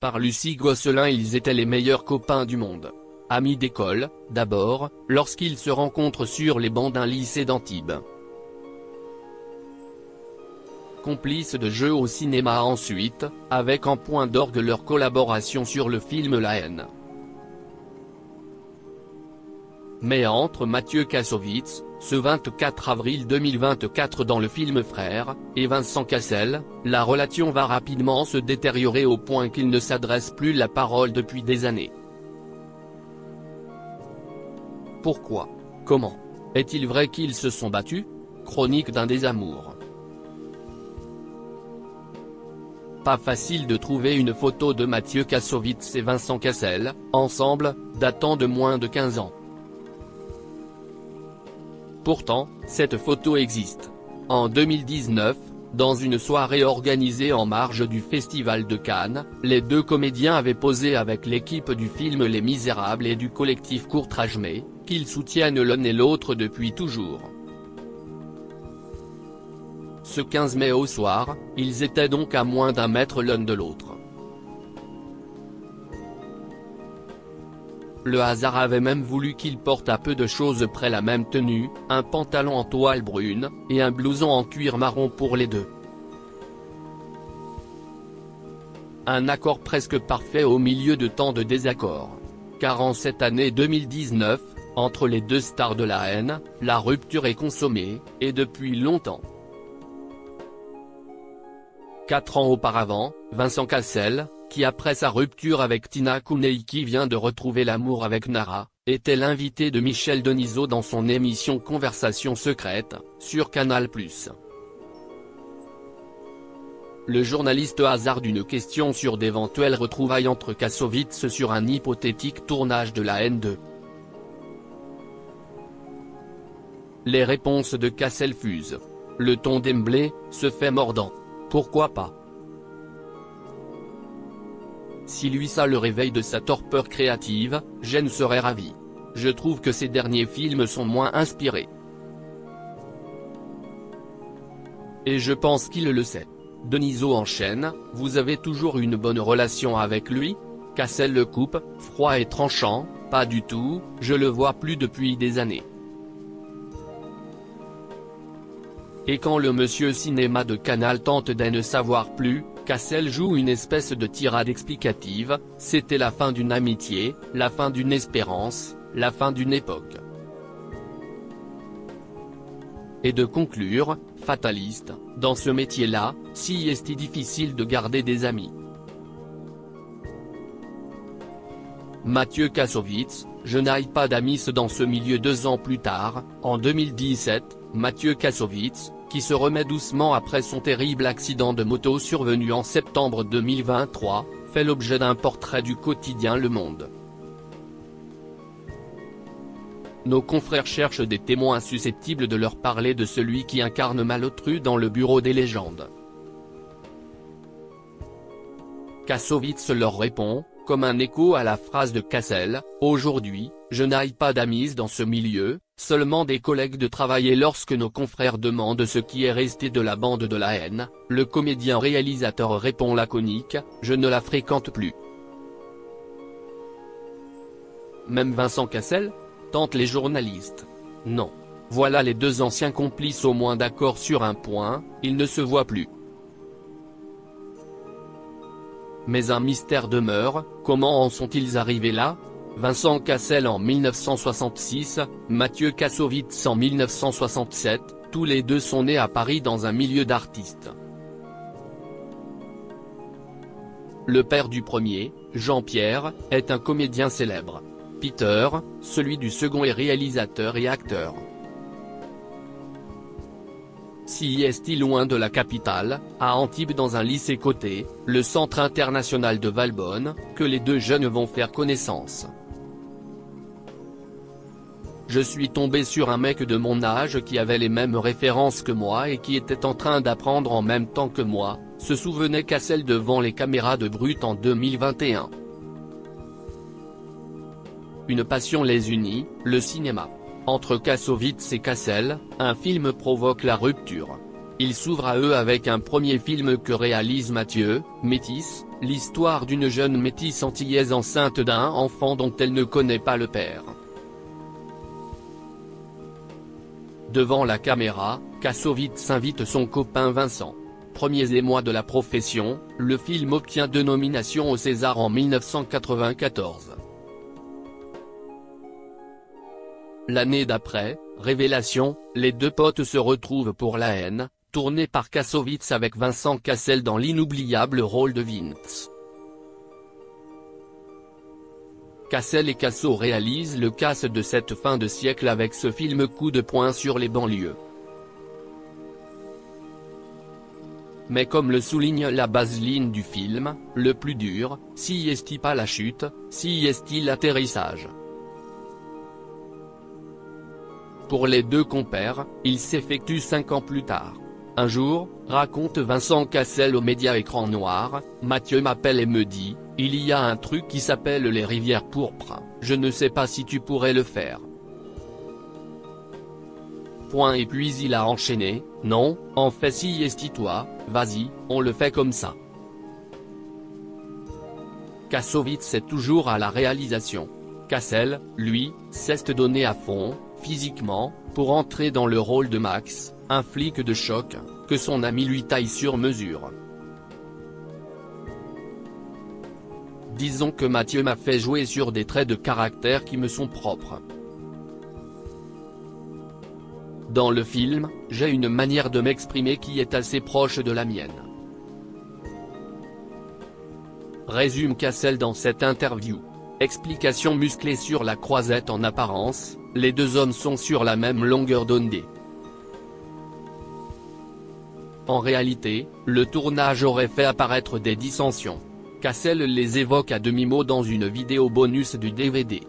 Par Lucie Gosselin, ils étaient les meilleurs copains du monde. Amis d'école, d'abord, lorsqu'ils se rencontrent sur les bancs d'un lycée d'Antibes. Complices de jeux au cinéma ensuite, avec en point d'orgue leur collaboration sur le film La Haine. Mais entre Mathieu Kassovitz, ce 24 avril 2024 dans le film Frères, et Vincent Cassel, la relation va rapidement se détériorer au point qu'ils ne s'adressent plus la parole depuis des années. Pourquoi? Comment? Est-il vrai qu'ils se sont battus? Chronique d'un désamour. Pas facile de trouver une photo de Mathieu Kassovitz et Vincent Cassel, ensemble, datant de moins de 15 ans. Pourtant, cette photo existe. En 2019, dans une soirée organisée en marge du Festival de Cannes, les deux comédiens avaient posé avec l'équipe du film Les Misérables et du collectif Courtrajmé, qu'ils soutiennent l'un et l'autre depuis toujours. Ce 15 mai au soir, ils étaient donc à moins d'1 mètre l'un de l'autre. Le hasard avait même voulu qu'ils portent à peu de choses près la même tenue, un pantalon en toile brune, et un blouson en cuir marron pour les deux. Un accord presque parfait au milieu de tant de désaccords. Car en cette année 2019, entre les deux stars de La Haine, la rupture est consommée, et depuis longtemps. 4 ans auparavant, Vincent Cassel, qui après sa rupture avec Tina Koneiki vient de retrouver l'amour avec Nara, était l'invité de Michel Denisot dans son émission Conversation secrète, sur Canal+. Le journaliste hasarde une question sur d'éventuelles retrouvailles entre Kassovitz sur un hypothétique tournage de La Haine 2. Les réponses de Cassel fusent. Le ton d'emblée se fait mordant. Pourquoi pas? Si lui ça le réveille de sa torpeur créative, je ne serais ravi. Je trouve que ces derniers films sont moins inspirés. Et je pense qu'il le sait. Denisot enchaîne, vous avez toujours une bonne relation avec lui? Cassel le coupe, froid et tranchant, pas du tout, je le vois plus depuis des années. Et quand le monsieur cinéma de Canal tente de ne savoir plus, Cassel joue une espèce de tirade explicative, c'était la fin d'une amitié, la fin d'une espérance, la fin d'une époque. Et de conclure, fataliste, dans ce métier-là, si est difficile de garder des amis. Mathieu Kassovitz, je n'aille pas d'amis dans ce milieu 2 ans plus tard, en 2017, Mathieu Kassovitz, qui se remet doucement après son terrible accident de moto survenu en septembre 2023, fait l'objet d'un portrait du quotidien Le Monde. Nos confrères cherchent des témoins susceptibles de leur parler de celui qui incarne Malotru dans le bureau des légendes. Kassovitz leur répond, comme un écho à la phrase de Cassel, « Aujourd'hui, je n'aille pas d'amis dans ce milieu, seulement des collègues de travail » et lorsque nos confrères demandent ce qui est resté de la bande de La Haine, le comédien-réalisateur répond laconique, « Je ne la fréquente plus ». Même Vincent Cassel? Tentent les journalistes. Non. Voilà les deux anciens complices au moins d'accord sur un point, ils ne se voient plus. Mais un mystère demeure, comment en sont-ils arrivés là? Vincent Cassel en 1966, Mathieu Kassovitz en 1967, tous les deux sont nés à Paris dans un milieu d'artistes. Le père du premier, Jean-Pierre, est un comédien célèbre. Peter, celui du second est réalisateur et acteur. Si est loin de la capitale, à Antibes dans un lycée coté, le Centre international de Valbonne, que les deux jeunes vont faire connaissance. Je suis tombé sur un mec de mon âge qui avait les mêmes références que moi et qui était en train d'apprendre en même temps que moi, se souvenait Cassel devant les caméras de Brut en 2021. Une passion les unit, le cinéma. Entre Kassovitz et Cassel, un film provoque la rupture. Il s'ouvre à eux avec un premier film que réalise Mathieu, Métis, l'histoire d'une jeune métisse antillaise enceinte d'un enfant dont elle ne connaît pas le père. Devant la caméra, Kassovitz invite son copain Vincent. Premiers émois de la profession, le film obtient 2 nominations au César en 1994. L'année d'après, révélation, les deux potes se retrouvent pour La haine, tourné par Kassovitz avec Vincent Cassel dans l'inoubliable rôle de Vince. Cassel et Casso réalisent le casse de cette fin de siècle avec ce film coup de poing sur les banlieues. Mais comme le souligne la baseline du film, le plus dur, si est-il pas la chute, si est-il l'atterrissage. Pour les deux compères, il s'effectue 5 ans plus tard. Un jour, raconte Vincent Cassel aux médias Écran Noir, Mathieu m'appelle et me dit, il y a un truc qui s'appelle les rivières pourpres, je ne sais pas si tu pourrais le faire. Point et puis il a enchaîné, non, en fait si esti-toi, vas-y, on le fait comme ça. Kassovitz est toujours à la réalisation. Cassel, lui, s'est donné à fond, physiquement, pour entrer dans le rôle de Max, un flic de choc, que son ami lui taille sur mesure. Disons que Mathieu m'a fait jouer sur des traits de caractère qui me sont propres. Dans le film, j'ai une manière de m'exprimer qui est assez proche de la mienne. Résume Cassel dans cette interview. Explication musclée sur la croisette en apparence, les deux hommes sont sur la même longueur d'onde. En réalité, le tournage aurait fait apparaître des dissensions. Cassel les évoque à demi-mot dans une vidéo bonus du DVD.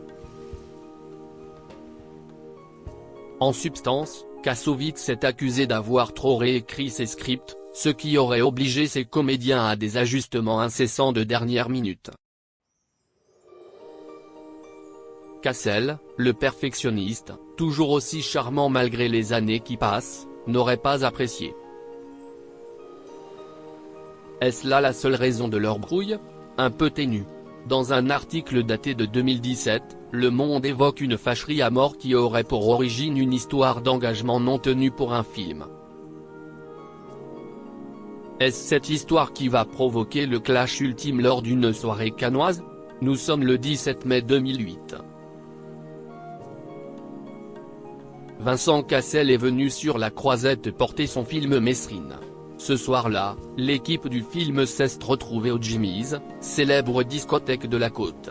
En substance, Kassovitz est accusé d'avoir trop réécrit ses scripts, ce qui aurait obligé ses comédiens à des ajustements incessants de dernière minute. Cassel, le perfectionniste, toujours aussi charmant malgré les années qui passent, n'aurait pas apprécié. Est-ce là la seule raison de leur brouille? Un peu ténue. Dans un article daté de 2017, Le Monde évoque une fâcherie à mort qui aurait pour origine une histoire d'engagement non tenu pour un film. Est-ce cette histoire qui va provoquer le clash ultime lors d'une soirée cannoise? Nous sommes le 17 mai 2008. Vincent Cassel est venu sur la croisette porter son film Mesrine. Ce soir-là, l'équipe du film s'est retrouvée au Jimmy's, célèbre discothèque de la côte.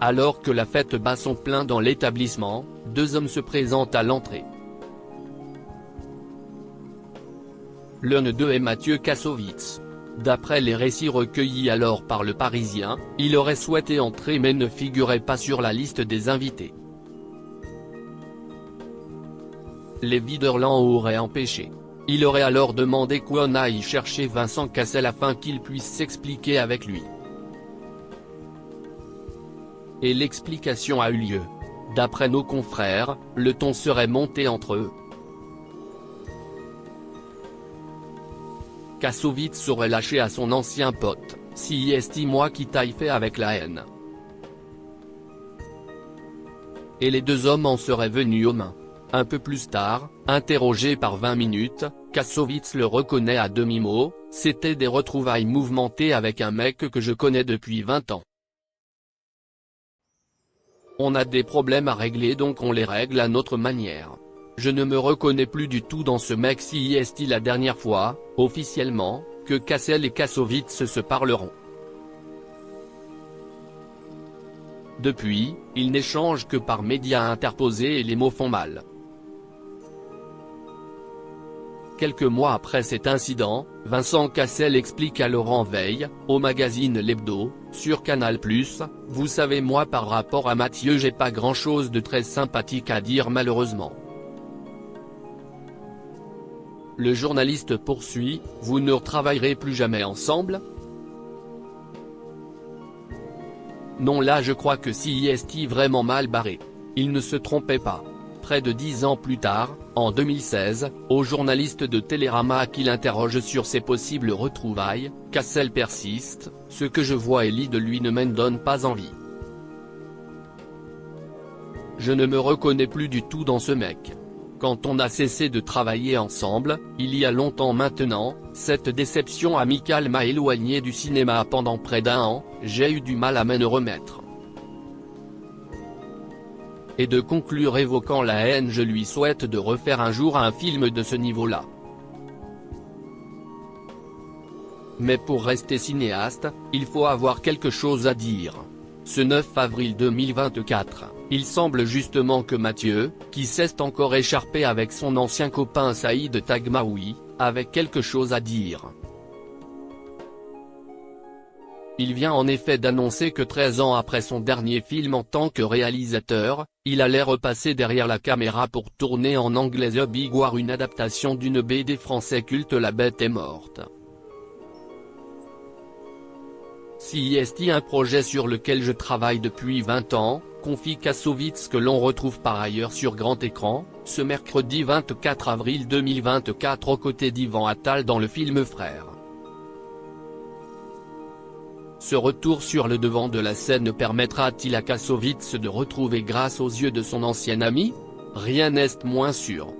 Alors que la fête bat son plein dans l'établissement, 2 hommes se présentent à l'entrée. L'un d'eux est Mathieu Kassovitz. D'après les récits recueillis alors par Le Parisien, il aurait souhaité entrer mais ne figurait pas sur la liste des invités. Les Viderland auraient empêché. Il aurait alors demandé qu'on aille chercher Vincent Cassel afin qu'il puisse s'expliquer avec lui. Et l'explication a eu lieu. D'après nos confrères, le ton serait monté entre eux. Kassovitz aurait lâché à son ancien pote, si est-il moi qui t'aille fait avec La haine. Et les 2 hommes en seraient venus aux mains. Un peu plus tard, interrogé par 20 minutes, Kassovitz le reconnaît à demi-mot, c'était des retrouvailles mouvementées avec un mec que je connais depuis 20 ans. On a des problèmes à régler donc on les règle à notre manière. Je ne me reconnais plus du tout dans ce mec si est-il la dernière fois, officiellement, que Cassel et Kassovitz se parleront. Depuis, ils n'échangent que par médias interposés et les mots font mal. Quelques mois après cet incident, Vincent Cassel explique à Laurent Veil, au magazine L'Hebdo, sur Canal+, « Vous savez moi par rapport à Mathieu j'ai pas grand-chose de très sympathique à dire malheureusement. » Le journaliste poursuit, « Vous ne retravaillerez plus jamais ensemble ?» Non là je crois que si est vraiment mal barré. Il ne se trompait pas. Près de 10 ans plus tard, en 2016, au journaliste de Télérama qui l'interroge sur ses possibles retrouvailles, Cassel persiste, « Ce que je vois et lis de lui ne me donne pas envie. Je ne me reconnais plus du tout dans ce mec. Quand on a cessé de travailler ensemble, il y a longtemps maintenant, cette déception amicale m'a éloigné du cinéma pendant près d'1 an, j'ai eu du mal à m'en remettre. » Et de conclure évoquant la haine: je lui souhaite de refaire un jour un film de ce niveau-là. Mais pour rester cinéaste, il faut avoir quelque chose à dire. Ce 9 avril 2024, il semble justement que Mathieu, qui s'est encore écharpé avec son ancien copain Saïd Taghmaoui, avait quelque chose à dire. Il vient en effet d'annoncer que 13 ans après son dernier film en tant que réalisateur, il allait repasser derrière la caméra pour tourner en anglais The Big War, une adaptation d'une BD français culte La Bête est morte. Si est un projet sur lequel je travaille depuis 20 ans, confie Kassovitz, que l'on retrouve par ailleurs sur grand écran, ce mercredi 24 avril 2024 aux côtés d'Ivan Attal dans le film Frères. Ce retour sur le devant de la scène permettra-t-il à Kassovitz de retrouver grâce aux yeux de son ancien ami? Rien n'est moins sûr.